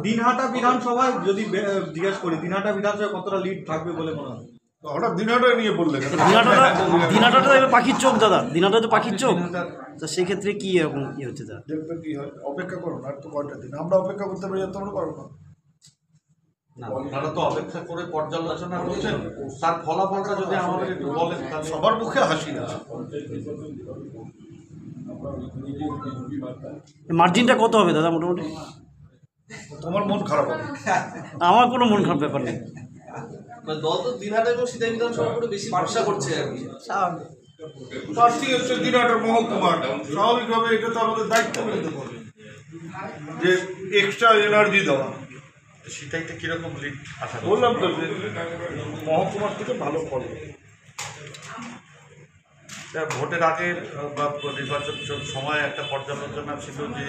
দিনহাটা বিধানসভায় যদি জিজ্ঞেস করি, দিনহাটা বিধানসভায় কতটা লিড থাকবে বলে মনে হয়? হঠাৎ দিনহাটা নিয়ে বললেন? দিনহাটাটা পাখির চোখ দাদা, দিনহাটা তো পাখির চোখ, তো সেক্ষেত্রে কি এরকম কি হচ্ছে? দেখবে কি হয়, অপেক্ষা করুন আর তো কয়টা দিন। আমরা অপেক্ষা করতে পারি, তোমরা পারবো না। আপনারা তো অপেক্ষা করে পর্যালোচনা করছেন, তার ফলাফলটা যদি আমাদের একটু বলেন। সবার মুখে হাসি আছে। মার্জিনটা কত হবে দাদা মোটামুটি? তোমার মন খারাপ হবে? আমার কোনো মন খারাপ ব্যাপার নেই। দল তো দিনহাটা এবং সিতাই বিধানসভা করে বেশি ভরসা করছে আর কি। প্রার্থী হচ্ছে দিনহাটার মহকুমার, স্বাভাবিকভাবে এটা তো আমাদের দায়িত্ব নিতে হবে যে এক্সট্রা এনার্জি দেওয়া। সিতাইতে কিরকম লিড আশা বললাম তো যে মহকুমার থেকে ভালো ফল। ভোটের আগে বা নির্বাচন সময় একটা পর্যালোচনা ছিল যে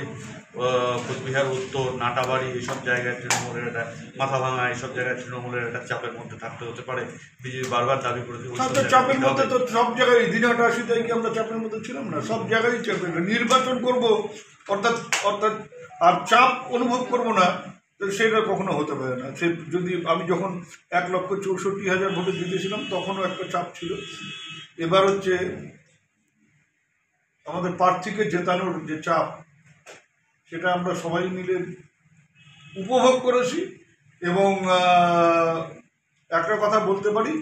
কোচবিহার উত্তর, নাটাবাড়ি এইসব জায়গায় তৃণমূলের একটা মাথা ভাঙা, এইসব জায়গায় তৃণমূলের একটা চাপের মধ্যে থাকতে হতে পারে। বিজেপি বারবার দাবি করেছে চাপের মধ্যে, তো সব জায়গায় দিনহাটা আসিতে কি আমরা চাপের মধ্যে ছিলাম না? সব জায়গায় চাপের নির্বাচন করবো অর্থাৎ আর চাপ অনুভব করবো না, সেটা কখনো হতে পারে না। সে যদি আমি যখন 1,64,000 ভোটে জিতেছিলাম তখনও একটা চাপ ছিল। এবার হচ্ছে আমাদের প্রার্থীকে জেতানোর যে চাপ, সেটা আমরা সবাই মিলে উপভোগ করেছি। এবং একটা কথা বলতে পারি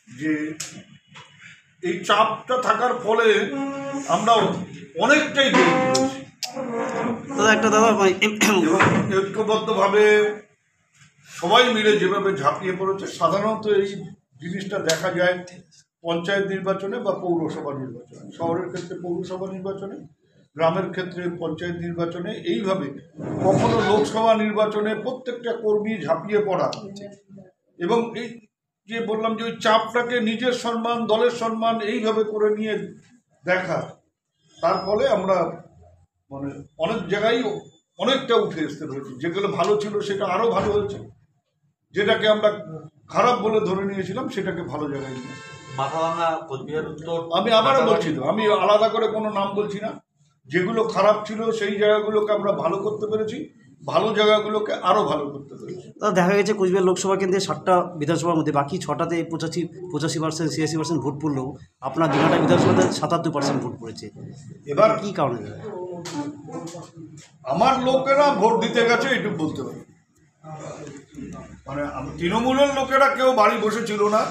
যে এই চাপটা থাকার ফলে আমরা অনেকটাই দাদা ঐক্যবদ্ধভাবে সবাই মিলে যেভাবে ঝাঁপিয়ে পড়েছে। সাধারণত এই জিনিসটা দেখা যায় পঞ্চায়েত নির্বাচনে বা পৌরসভা নির্বাচনে, শহরের ক্ষেত্রে পৌরসভা নির্বাচনে, গ্রামের ক্ষেত্রে পঞ্চায়েত নির্বাচনে। এইভাবে কখনো লোকসভা নির্বাচনে প্রত্যেকটা কর্মী ঝাঁপিয়ে পড়া এবং এই যে বললাম যে ওই চাপটাকে নিজের সম্মান, দলের সম্মান এইভাবে করে নিয়ে দেখা, তার ফলে আমরা মানে অনেক জায়গায় অনেকটা উঠে আসতে পেরেছি। যেগুলো ভালো ছিল সেটা আরও ভালো হয়েছে, যেটাকে আমরা খারাপ বলে ধরে নিয়েছিলাম সেটাকে ভালো জায়গায় নিয়ে। আমি আবারও বলছি তো, আমি আলাদা করে কোনো নাম বলছি না। যেগুলো খারাপ ছিল সেই জায়গাগুলোকে আমরা ভালো করতে পেরেছি, ভালো জায়গাগুলোকে আরও ভালো করতে পেরেছি। দেখা গেছে কোচবিহার লোকসভা কেন্দ্রে 7টা বিধানসভার মধ্যে বাকি 6টাতে 85%, 86% ভোট পড়লেও আপনার দিনহাটা বিধানসভাতে 77% ভোট পড়েছে। এবার কী কারণে? আমার লোকেরা ভোট দিতে গেছে এইটুকু বলতে পারি। মানে তৃণমূলের লোকেরা কেউ বাড়ি বসেছিল না,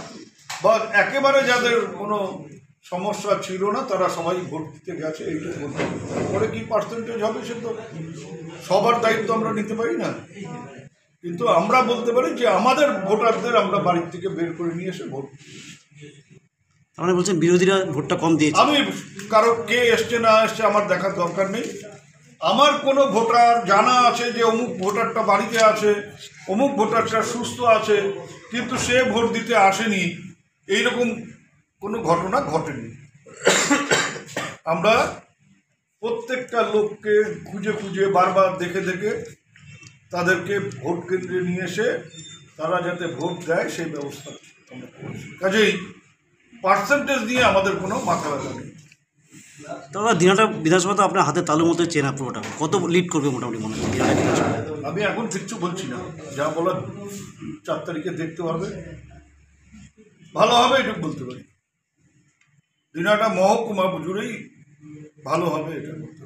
বা একেবারে যাদের কোনো সমস্যা ছিল না তারা সবাই ভোট দিতে গেছে, এইটুকু বলতে পারি। পরে কী পার্সেন্টেজ হবে সে তো সবার দায়িত্ব আমরা নিতে পারি না, কিন্তু আমরা বলতে পারি যে আমাদের ভোটারদের আমরা বাড়ির থেকে বের করে নিয়ে এসে ভোট। আপনি বলছেন বিরোধীরা ভোটটা কম দিয়েছে। আমি কারো কে এসছে না এসছে আমার দেখার দরকার নেই। আমার কোনো ভোটার জানা আছে যে অমুক ভোটারটা বাড়িতে আছে, অমুক ভোটারটা সুস্থ আছে, কিন্তু সে ভোট দিতে আসেনি, এইরকম কোনো ঘটনা ঘটেনি। আমরা প্রত্যেকটা লোককে খুঁজে খুঁজে বারবার দেখে দেখে তাদেরকে ভোট কেন্দ্রে নিয়ে এসে তারা যাতে ভোট দেয় সেই ব্যবস্থা আমরা করছি। কাজেই পার্সেন্টেজ নিয়ে আমাদের কোনো মাথা ব্যথা নেই। তবে দিনহাটা বিধানসভা তো আপনার হাতে তালুর মতো চেনা পুরোটা, কত লিড করবে মোটামুটি মনে হয় দিনহাটা বিধানসভা? আমি এখন কিচ্ছু বলছি না, যা বলার 4 তারিখে দেখতে পারবে, ভালো হবে এটুকু বলতে পারি। দিনহাটা মহকুমা জুড়েই ভালো হবে এটা বলতে পারি।